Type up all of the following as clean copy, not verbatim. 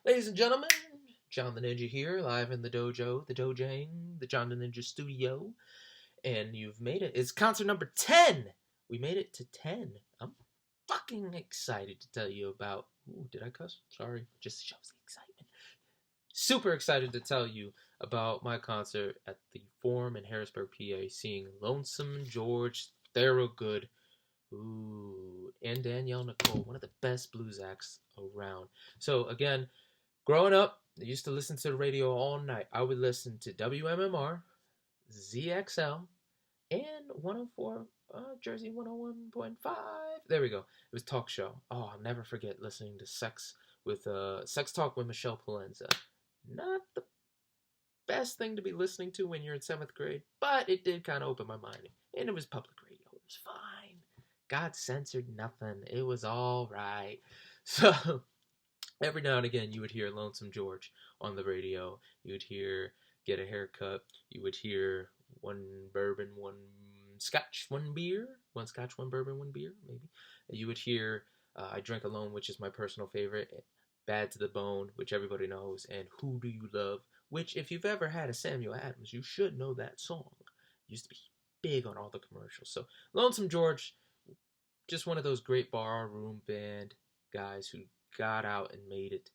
Ladies and gentlemen, John the Ninja here, live in the dojo, the dojang, the John the Ninja studio, and you've made it. It's concert number 10! We made it to 10. I'm fucking excited to tell you about... Ooh, did I cuss? Sorry, just shows the excitement. Super excited to tell you about my concert at the Forum in Harrisburg PA, seeing Lonesome George Thorogood. Ooh, and Danielle, Nicole, one of the best blues acts around. So again, growing up, I used to listen to the radio all night. I would listen to WMMR, ZXL, and 104, Jersey 101.5. There we go. It was talk show. Oh, I'll never forget listening to Sex Talk with Michelle Palenza. Not the best thing to be listening to when you're in 7th grade, but it did kind of open my mind. And it was public radio. It was fine. God censored nothing. It was all right. So every now and again, you would hear Lonesome George on the radio. You would hear Get a Haircut. You would hear one bourbon, one scotch, one beer. One scotch, one bourbon, one beer, maybe. You would hear I Drink Alone, which is my personal favorite. Bad to the Bone, which everybody knows. And Who Do You Love, which if you've ever had a Samuel Adams, you should know that song. It used to be big on all the commercials. So Lonesome George, just one of those great bar room band guys who got out and made it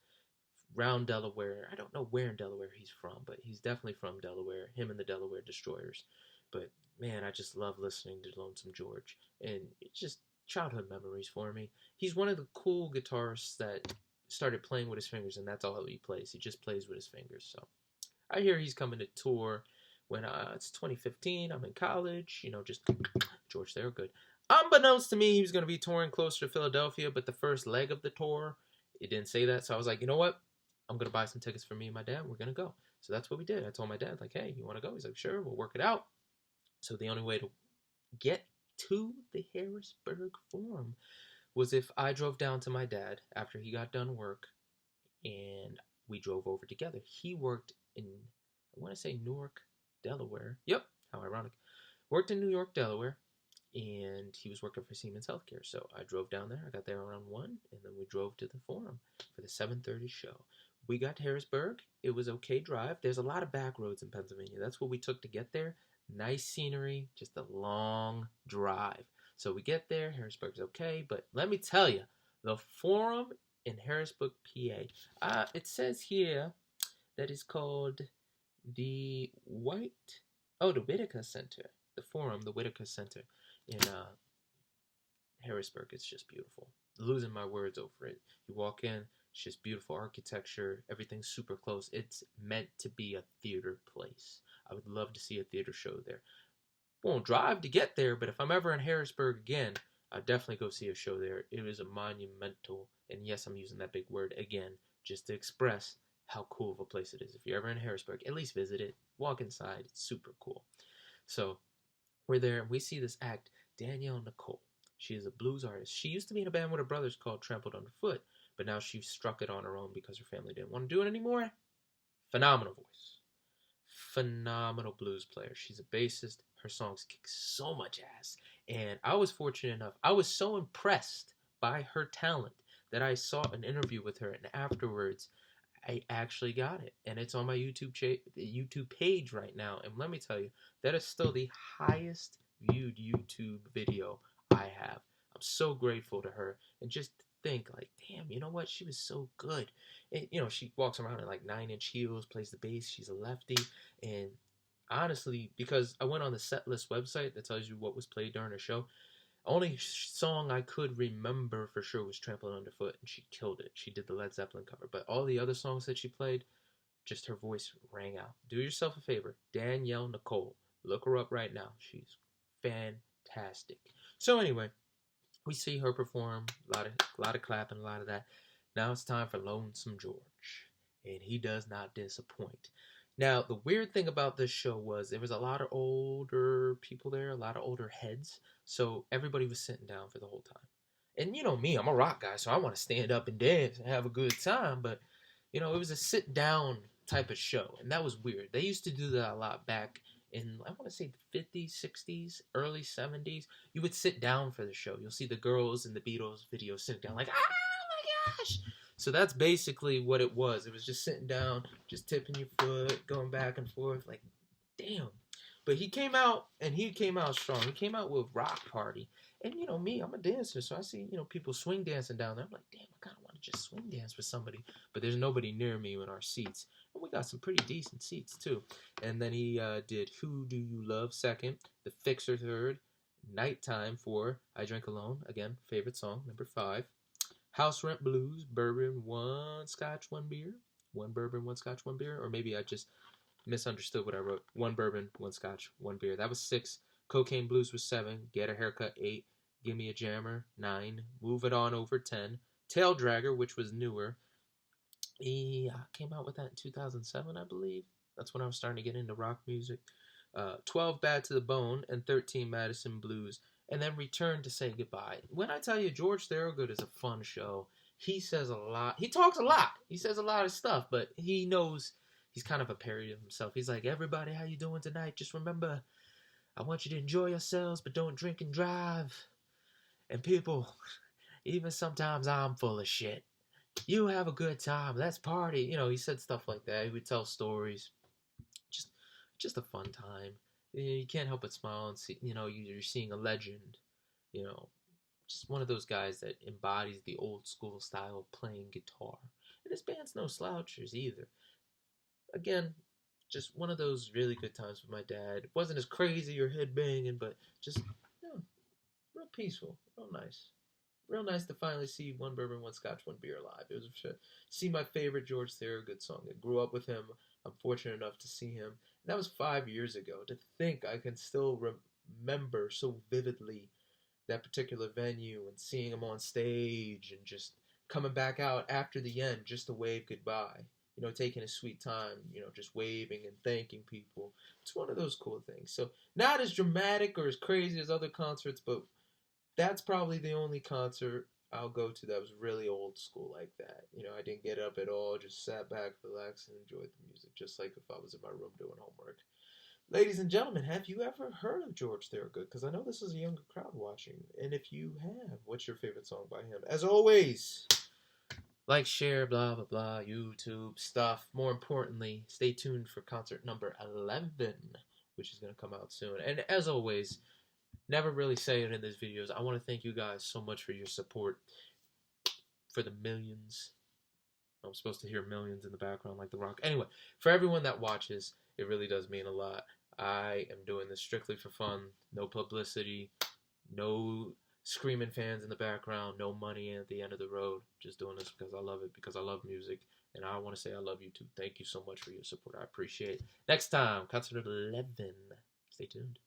around Delaware. I don't know where in Delaware he's from, but he's definitely from Delaware. Him and the Delaware Destroyers. But man, I just love listening to Lonesome George, and it's just childhood memories for me. He's one of the cool guitarists that started playing with his fingers, and that's all he plays. He just plays with his fingers. So I hear he's coming to tour when it's 2015. I'm in college. Just George Thorogood. Unbeknownst to me, he was going to be touring closer to Philadelphia, but the first leg of the tour, it didn't say that. So I was like, you know what? I'm going to buy some tickets for me and my dad. We're going to go. So that's what we did. I told my dad, like, hey, you want to go? He's like, sure, we'll work it out. So the only way to get to the Harrisburg Forum was if I drove down to my dad after he got done work, and we drove over together. He worked in, I want to say Newark, Delaware. Yep, how ironic. Worked in New York, Delaware. And he was working for Siemens Healthcare. So I drove down there. I got there around 1, and then we drove to the Forum for the 7:30 show. We got to Harrisburg. It was okay drive. There's a lot of back roads in Pennsylvania. That's what we took to get there. Nice scenery, just a long drive. So we get there. Harrisburg's okay. But let me tell you, the Forum in Harrisburg, PA. It says here that it's called the Whitaker Center. The Forum, the Whitaker Center in Harrisburg. It's just beautiful. Losing my words over it. You walk in, it's just beautiful architecture. Everything's super close. It's meant to be a theater place. I would love to see a theater show there. Won't drive to get there, but if I'm ever in Harrisburg again, I'll definitely go see a show there. It was a monumental, and yes, I'm using that big word again, just to express how cool of a place it is. If you're ever in Harrisburg, at least visit it. Walk inside. It's super cool. So we're there, and we see this act, Danielle Nicole. She is a blues artist. She used to be in a band with her brothers called Trampled Underfoot, but now she struck it on her own because her family didn't want to do it anymore. Phenomenal voice. Phenomenal blues player. She's a bassist. Her songs kick so much ass. And I was fortunate enough. I was so impressed by her talent that I saw an interview with her, and afterwards, I actually got it, and it's on my YouTube page right now. And let me tell you, that is still the highest viewed YouTube video I have. I'm so grateful to her, and just think, like, damn, you know what? She was so good. And she walks around in like 9-inch heels, plays the bass. She's a lefty, and honestly, because I went on the setlist website that tells you what was played during her show. Only song I could remember for sure was Trampled Underfoot, and she killed it. She did the Led Zeppelin cover. But all the other songs that she played, just her voice rang out. Do yourself a favor. Danielle Nicole. Look her up right now. She's fantastic. So anyway, we see her perform. A lot of clapping, a lot of that. Now it's time for Lonesome George. And he does not disappoint. Now, the weird thing about this show was there was a lot of older people there, a lot of older heads, so everybody was sitting down for the whole time. And you know me, I'm a rock guy, so I want to stand up and dance and have a good time, but, it was a sit-down type of show, and that was weird. They used to do that a lot back in, I want to say, the 50s, 60s, early 70s. You would sit down for the show. You'll see the girls in the Beatles videos sitting down like, oh my gosh! So that's basically what it was. It was just sitting down, just tipping your foot, going back and forth, like, damn. But he came out, and he came out strong. He came out with Rock Party. And, you know, me, I'm a dancer, so I see, you know, people swing dancing down there. I'm like, damn, I kind of want to just swing dance with somebody. But there's nobody near me in our seats. And we got some pretty decent seats, too. And then he did Who Do You Love second, The Fixer third, Nighttime for I Drink Alone, again, favorite song, number 5. House Rent Blues, Bourbon, 1 Scotch, 1 beer. 1 bourbon, 1 Scotch, 1 beer. Or maybe I just misunderstood what I wrote. 1 bourbon, 1 Scotch, 1 beer. That was 6. Cocaine Blues was 7. Get a Haircut, 8. Give Me a Jammer, 9. Move It On Over, 10. Tail Dragger, which was newer. He came out with that in 2007, I believe. That's when I was starting to get into rock music. 12 Bad to the Bone, and 13 Madison Blues. And then Return to Say Goodbye. When I tell you George Thorogood is a fun show, he says a lot. He talks a lot. He says a lot of stuff, but he knows he's kind of a parody of himself. He's like, everybody, how you doing tonight? Just remember, I want you to enjoy yourselves, but don't drink and drive. And people, even sometimes I'm full of shit. You have a good time. Let's party. You know, he said stuff like that. He would tell stories. Just a fun time. You can't help but smile and see, you know, you're seeing a legend. You know, just one of those guys that embodies the old school style of playing guitar. And his band's no slouchers either. Again, just one of those really good times with my dad. It wasn't as crazy or head banging, but just, you know, real peaceful, real nice. Real nice to finally see 1 bourbon, 1 Scotch, 1 beer live. It was see my favorite George Thorogood song. I grew up with him. I'm fortunate enough to see him. And that was 5 years ago. To think I can still remember so vividly that particular venue and seeing him on stage and just coming back out after the end just to wave goodbye. You know, taking his sweet time, you know, just waving and thanking people. It's one of those cool things. So not as dramatic or as crazy as other concerts, but that's probably the only concert I'll go to that was really old school like that. You know, I didn't get up at all, just sat back, relaxed, and enjoyed the music, just like if I was in my room doing homework. Ladies and gentlemen, have you ever heard of George Thorogood? Because I know this is a younger crowd watching. And if you have, what's your favorite song by him? As always, like, share, blah, blah, blah, YouTube stuff. More importantly, stay tuned for concert number 11, which is going to come out soon. And as always, never really say it in these videos. I want to thank you guys so much for your support. For the millions. I'm supposed to hear millions in the background like The Rock. Anyway, for everyone that watches, it really does mean a lot. I am doing this strictly for fun. No publicity. No screaming fans in the background. No money at the end of the road. Just doing this because I love it. Because I love music. And I want to say I love you too. Thank you so much for your support. I appreciate it. Next time, concert 11. Stay tuned.